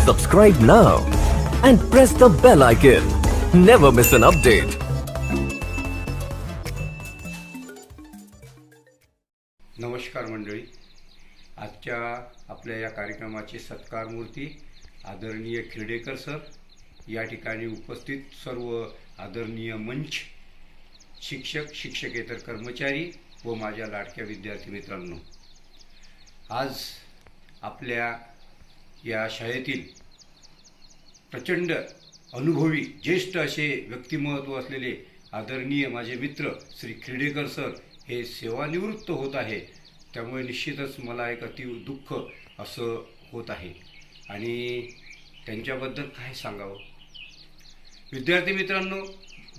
Subscribe now and press the bell icon. Never miss an update. नमस्कार मंडळी, आजच्या आपल्या या कार्यक्रमाचे सत्कार मूर्ती आदरणीय खिरडेकर सर, या ठिकाणी उपस्थित सर्व आदरणीय मंच, शिक्षक, शिक्षकेतर कर्मचारी व माझ्या लाडक्या विद्यार्थी मित्रांनो, आज आपल्या या शाळेतील प्रचंड अनुभवी ज्येष्ठ असे व्यक्तिमत्व असलेले आदरणीय माझे मित्र श्री खिरडेकर सर हे सेवानिवृत्त होत आहे. त्यामुळे निश्चितच मला एक अति दुःख असं होत आहे आणि त्यांच्याबद्दल काय सांगावं. विद्यार्थी मित्रांनो,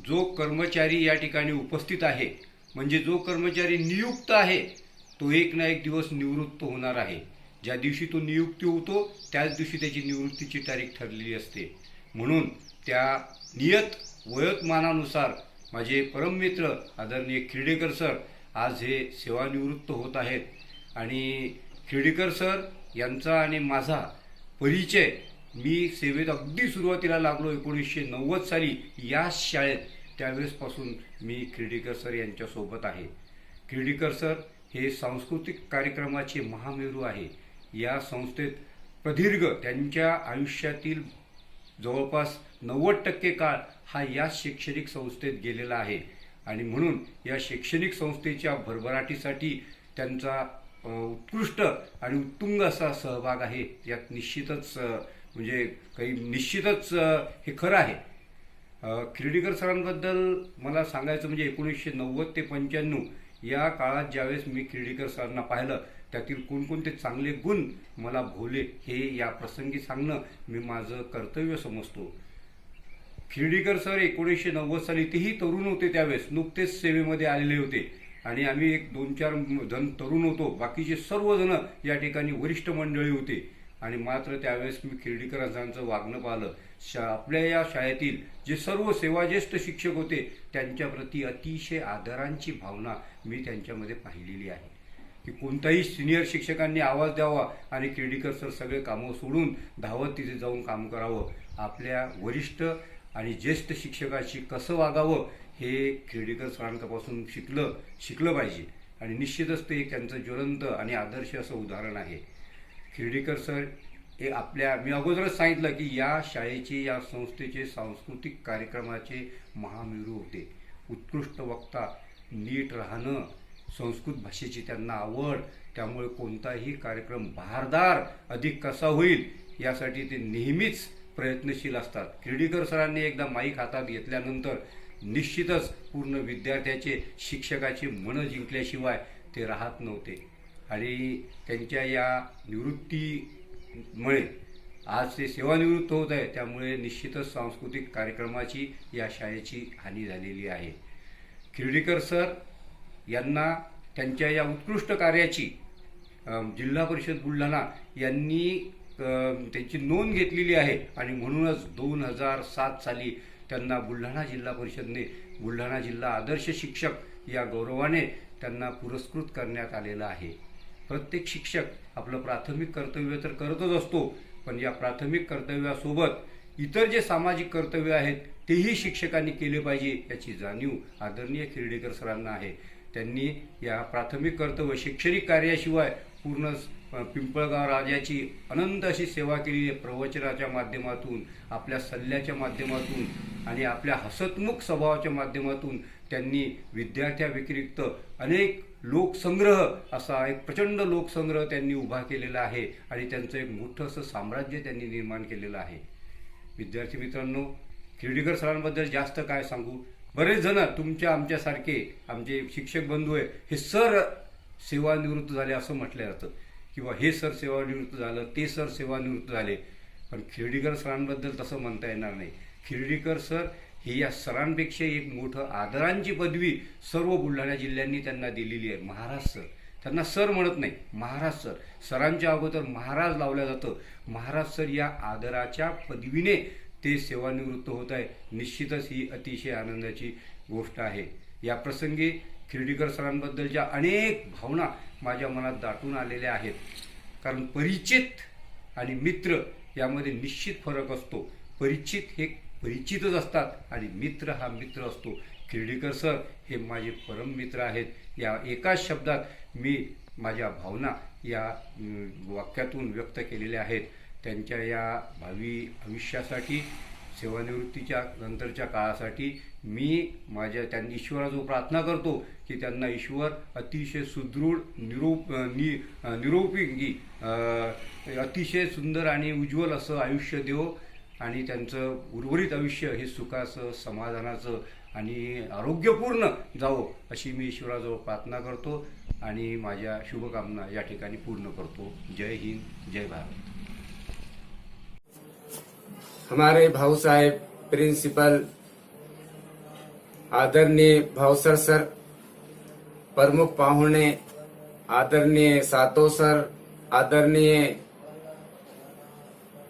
जो कर्मचारी या ठिकाणी उपस्थित आहे, म्हणजे जो कर्मचारी नियुक्त आहे, तो एक ना एक दिवस निवृत्त होणार आहे. ज्या दिवशी तो नियुक्ती होतो त्याच दिवशी त्याची निवृत्तीची तारीख ठरलेली असते. म्हणून त्या नियत वयोमानानुसार माझे परममित्र आदरणीय खिरडेकर सर आज हे सेवानिवृत्त होत आहेत. आणि खिरडेकर सर यांचा आणि माझा परिचय मी सेवेत अगदी सुरुवातीला लागलो 1990 साली या शाळेत, त्यावेळेसपासून मी खिरडेकर सर यांच्यासोबत आहे. खिरडेकर सर हे सांस्कृतिक कार्यक्रमाचे महामेरू आहे. या संस्थेत प्रदीर्घ त्यांच्या आयुष्यातील जवळपास 90% काळ हा या शैक्षणिक संस्थेत गेलेला आहे आणि म्हणून या शैक्षणिक संस्थेच्या भरभराटीसाठी त्यांचा उत्कृष्ट आणि उत्तुंग असा सहभाग आहे. यात निश्चितच निश्चितच हे खरं आहे. खिरडेकर सरांबद्दल मला सांगायचं म्हणजे 1990 ते 95 या काळात ज्यावेळेस मी खिरडेकर सरांना पाहिलं, त्यातील कोणकोणते चांगले गुण मला भोवले हे या प्रसंगी सांगणं मी माझं कर्तव्य समजतो. खिरडेकर सर 1990 साली तेही तरुण होते, त्यावेळेस नुकतेच सेवेमध्ये आलेले होते आणि आम्ही 2-4 जण तरुण होतो. बाकीचे सर्वजण या ठिकाणी वरिष्ठ मंडळी होते आणि मात्र त्यावेळेस मी खिरडेकरांचं वागणं पाहिलं. आपल्या या शाळेतील जे सर्व सेवाज्येष्ठ शिक्षक होते त्यांच्याप्रती अतिशय आदरांची भावना मी त्यांच्यामध्ये पाहिलेली आहे की कोणत्याही सिनियर शिक्षकांनी आवाज द्यावा आणि खिरडेकर सर सगळे कामं सोडून धावत तिथे जाऊन काम करावं. आपल्या वरिष्ठ आणि ज्येष्ठ शिक्षकाशी कसं वागावं हे खिरडेकर सरांपासून शिकलं पाहिजे आणि निश्चितच ते त्यांचं ज्वलंत आणि आदर्श असं उदाहरण आहे. खिरडेकर सर हे मी अगोदरच सांगितलं की या शाळेचे, या संस्थेचे सांस्कृतिक कार्यक्रमाचे महामेरू होते. उत्कृष्ट वक्ता, नीट राहणं, संस्कृत भाषेची त्यांना आवड, त्यामुळे कोणताही कार्यक्रम बहारदार अधिक कसा होईल यासाठी ते नेहमीच प्रयत्नशील असतात. खिरडेकर सरांनी एकदा माईक हातात घेतल्यानंतर निश्चितच पूर्ण विद्यार्थ्याचे, शिक्षकाचे मन जिंकल्याशिवाय ते राहत नव्हते आणि त्यांच्या या निवृत्तीमुळे आज ते सेवानिवृत्त होत आहे. त्यामुळे निश्चितच सांस्कृतिक कार्यक्रमाची या शाळेची हानी झालेली आहे. खिरडेकर सर यांना त्यांच्या या उत्कृष्ट कार्याची जिल्हा परिषद बुलढाणा यांनी त्यांची नोंद घेतलेली आहे आणि म्हणूनच 2007 साली त्यांना बुलढाणा जिल्हा परिषदने बुलढाणा जिल्हा आदर्श शिक्षक या गौरवाने त्यांना पुरस्कृत करण्यात आलेलं आहे. प्रत्येक शिक्षक आपलं प्राथमिक कर्तव्य तर करतच असतो, पण या प्राथमिक कर्तव्यासोबत इतर जे सामाजिक कर्तव्य आहेत तेही शिक्षकांनी केले पाहिजे याची जाणीव आदरणीय खिरडेकर सरांना आहे. त्यांनी या प्राथमिक कर्तव्य शैक्षणिक कार्याशिवाय पूर्ण पिंपळगाव राजाची अनंत अशी सेवा केली आहे. प्रवचनाच्या माध्यमातून, आपल्या सल्ल्याच्या माध्यमातून आणि आपल्या हसतमुख स्वभावाच्या माध्यमातून त्यांनी विद्यार्थ्याव्यतिरिक्त अनेक लोकसंग्रह, असा एक प्रचंड लोकसंग्रह त्यांनी उभा केलेला आहे आणि त्यांचं एक मोठं असं साम्राज्य त्यांनी निर्माण केलेलं आहे. विद्यार्थी मित्रांनो, खिरडेकर सरांबद्दल जास्त काय सांगू. बरेच जण आमच्यासारखे आमचे शिक्षक बंधू आहे, हे सर सेवानिवृत्त झाले असं म्हटलं जातं किंवा हे सर सेवानिवृत्त झालं, ते सर सेवानिवृत्त झाले, पण खिरडेकर सरांबद्दल तसं म्हणता येणार नाही. खिरडेकर सर हे या सरांपेक्षा एक मोठं आदरांची पदवी सर्व बुलढाणा जिल्ह्यांनी त्यांना दिलेली आहे. महाराज सर, त्यांना सर म्हणत नाही, महाराज सर. सरांच्या अगोदर महाराज लावलं जातं. महाराज सर या आदराच्या पदवीने ते सेवानिवृत्त होत आहे. निश्चितच ही अतिशय आनंदाची गोष्ट आहे. या प्रसंगी खिरडेकर सरांबद्दलच्या अनेक भावना माझ्या मनात दाटून आलेल्या आहेत, कारण परिचित आणि मित्र यामध्ये निश्चित फरक असतो. परिचित हे परिचितच असतात आणि मित्र हा मित्र असतो. खिर्डीकर सर हे माझे परम मित्र आहेत. या एकाच शब्दात मी माझ्या भावना या वाक्यातून व्यक्त केलेल्या आहेत. त्यांच्या या भावी आयुष्यासाठी, सेवानिवृत्तीच्या नंतरच्या काळासाठी मी त्यांनी ईश्वराजवळ प्रार्थना करतो की त्यांना ईश्वर अतिशय सुदृढ निरोपी अतिशय सुंदर आणि उज्ज्वल असं आयुष्य देवो आणि त्यांचं उर्वरित आयुष्य हे सुखाचं, समाधानाचं आणि आरोग्यपूर्ण जावो अशी मी ईश्वराजवळ प्रार्थना करतो आणि माझ्या शुभकामना या ठिकाणी पूर्ण करतो. जय हिंद, जय भारत. हमारे भाऊ साहेब प्रिंसिपल आदरणीय भावसर सर, प्रमुख पाहुणे आदरणीय सातो सर, आदरणीय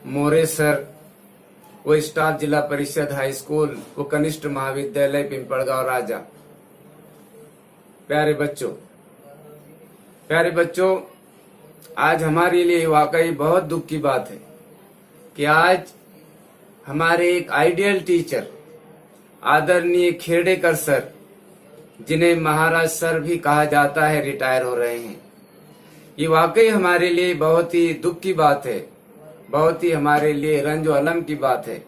मोरे सर व स्टाफ जिला परिषद हाई स्कूल व कनिष्ठ महाविद्यालय पिंपळगांव राजा. प्यारे बच्चों, आज हमारे लिए वाकई बहुत दुख की बात है कि आज हमारे एक आइडियल टीचर आदरणीय खेड़ेकर सर, जिन्हें महाराज सर भी कहा जाता है, रिटायर हो रहे हैं. ये वाकई हमारे लिए बहुत ही दुख की बात है, बहुत ही हमारे लिए रंज व अलम की बात है.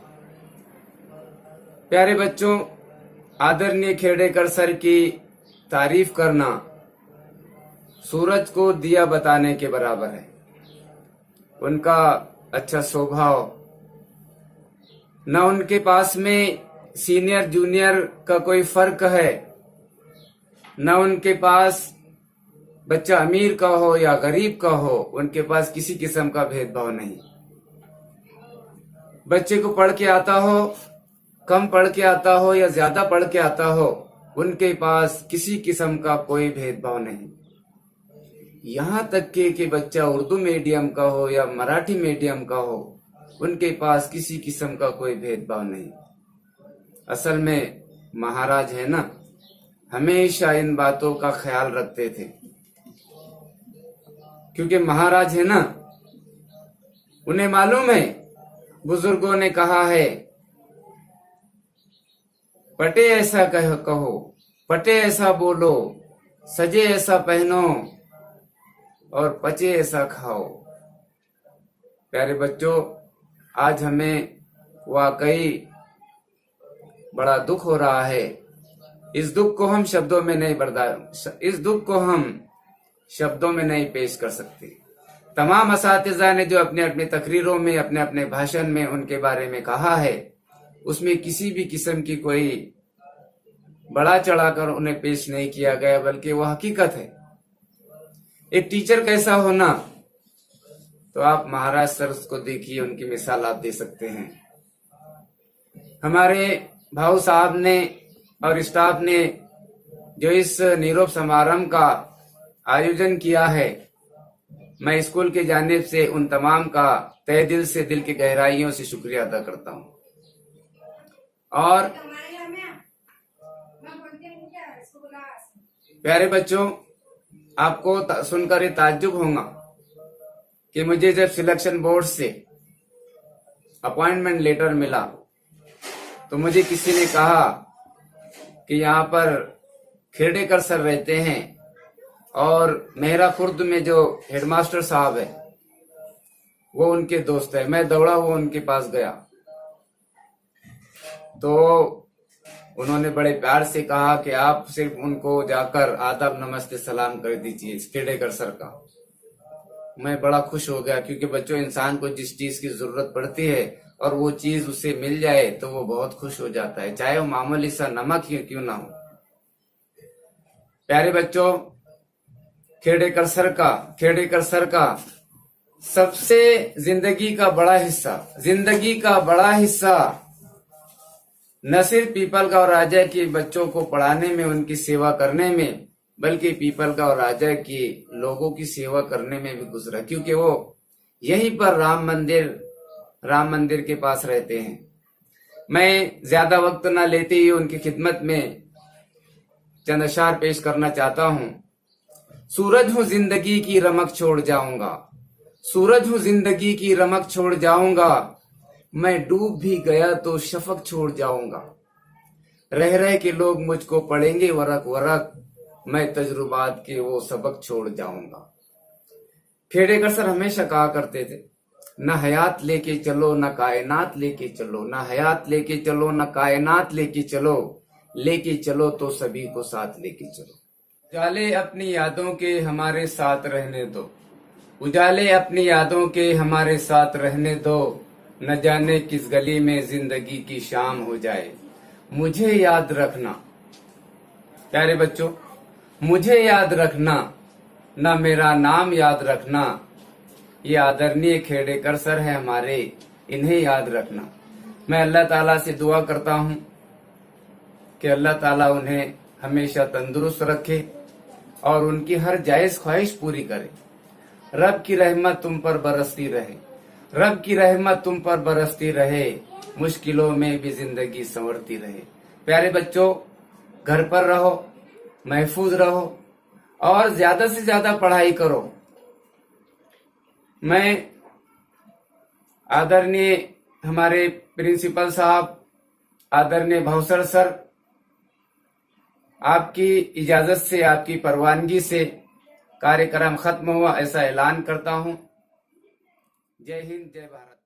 प्यारे बच्चों, आदरणीय खेड़ेकर सर की तारीफ करना सूरज को दिया बताने के बराबर है. उनका अच्छा स्वभाव, न उनके पास में सीनियर जूनियर का कोई फर्क है, न उनके पास बच्चा अमीर का हो या गरीब का हो, उनके पास किसी किस्म का भेदभाव नहीं. बच्चे को पढ़ के आता हो, कम पढ़ के आता हो या ज्यादा पढ़ के आता हो, उनके पास किसी किस्म का कोई भेदभाव नहीं. यहाँ तक कि बच्चा उर्दू मीडियम का हो या मराठी मीडियम का हो, उनके पास किसी किस्म का कोई भेदभाव नहीं. असल में महाराज है ना, हमेशा इन बातों का ख्याल रखते थे, क्योंकि महाराज है ना, उन्हें मालूम है, बुजुर्गों ने कहा है, पटे ऐसा कहो, पटे ऐसा बोलो, सजे ऐसा पहनो और पचे ऐसा खाओ. प्यारे बच्चों, आज हमें वाकई बड़ा दुख हो रहा है. इस दुख को हम शब्दों में नहीं पेश कर सकते. तमाम असातिज़ा ने जो अपने अपने तकरीरों में, अपने अपने भाषण में उनके बारे में कहा है, उसमें किसी भी किस्म की कोई बड़ा चढ़ाकर उन्हें पेश नहीं किया गया, बल्कि वो हकीकत है. एक टीचर कैसा होना, तो आप महाराज सर को देखिए, उनकी मिसाल आप दे सकते हैं. हमारे भाऊ साहब ने और स्टाफ ने जो इस निरोप समारंभ का आयोजन किया है, मैं स्कूल के जानिब से उन तमाम का तहे दिल से, दिल की गहराइयों से शुक्रिया अदा करता हूं. और प्यारे बच्चों, आपको सुनकर ये ताज्जुब होगा कि मुझे जब सिलेक्शन बोर्ड से अपॉइंटमेंट लेटर मिला, तो मुझे किसी ने कहा कि यहाँ पर खेड़ेकर सर रहते हैं और मेहरा खुर्द में जो हेडमास्टर साहब है वो उनके दोस्त है. मैं दौड़ा हुआ उनके पास गया, तो उन्होंने बड़े प्यार से कहा कि आप सिर्फ उनको जाकर आदाब नमस्ते सलाम कर दीजिए खेड़ेकर सर का. मैं बड़ा खुश हो गया, क्योंकि बच्चों, इंसान को जिस चीज की जरूरत पड़ती है और वो चीज उसे मिल जाए तो वो बहुत खुश हो जाता है, चाहे वो मामूली सा नमक ही क्यों ना हो. प्यारे बच्चों, खेड़ेकर सर का सबसे जिंदगी का बड़ा हिस्सा न सिर्फ पीपलगांव राजा के बच्चों को पढ़ाने में, उनकी सेवा करने में, बल्कि पीपलगांव राजा के लोगों की सेवा करने में भी गुजरा, क्योंकि वो यहीं पर राम मंदिर के पास रहते हैं. मैं ज्यादा वक्त न लेते ही उनकी खिदमत में चंद अशार पेश करना चाहता हूं. सूरज हूं जिंदगी की रमक छोड़ जाऊंगा, सूरज हूं जिंदगी की रमक छोड़ जाऊंगा, मैं डूब भी गया तो शफक छोड़ जाऊंगा। रह रह के लोग मुझको पढ़ेंगे वरक वरक, मैं तजुर्बात के वो सबक छोड़ जाऊंगा। खेडेकर सर हमेशा कहा करते थे, न हयात लेके चलो न कायनात लेके चलो, न हयात लेके चलो न कायनात लेके चलो तो सभी को साथ लेके चलो। उजाले अपनी यादों के हमारे साथ रहने दो, उजाले अपनी यादों के हमारे साथ रहने दो, न जाने किस गली में जिंदगी की शाम हो जाए। मुझे याद रखना प्यारे बच्चों, मुझे याद रखना, न मेरा नाम याद रखना। ये आदरणीय खेडेकर सर है हमारे, इन्हें याद रखना। मैं अल्लाह ताला से दुआ करता हूं कि अल्लाह ताला उन्हें हमेशा तंदुरुस्त रखे और उनकी हर जायज ख्वाहिश पूरी करे। रब की रहमत तुम पर बरसती रहे, रब की रहमत तुम पर बरसती रहे, मुश्किलों में भी जिंदगी संवरती रहे। प्यारे बच्चों, घर पर रहो, महफूज रहो और ज्यादा से ज्यादा पढ़ाई करो। मैं आदरणीय हमारे प्रिंसिपल साहब, आदरणीय भवसर सर, आपकी इजाजत से, आपकी परवानगी से कार्यक्रम खत्म हुआ ऐसा ऐलान करता हूं। जय हिंद, जय भारत।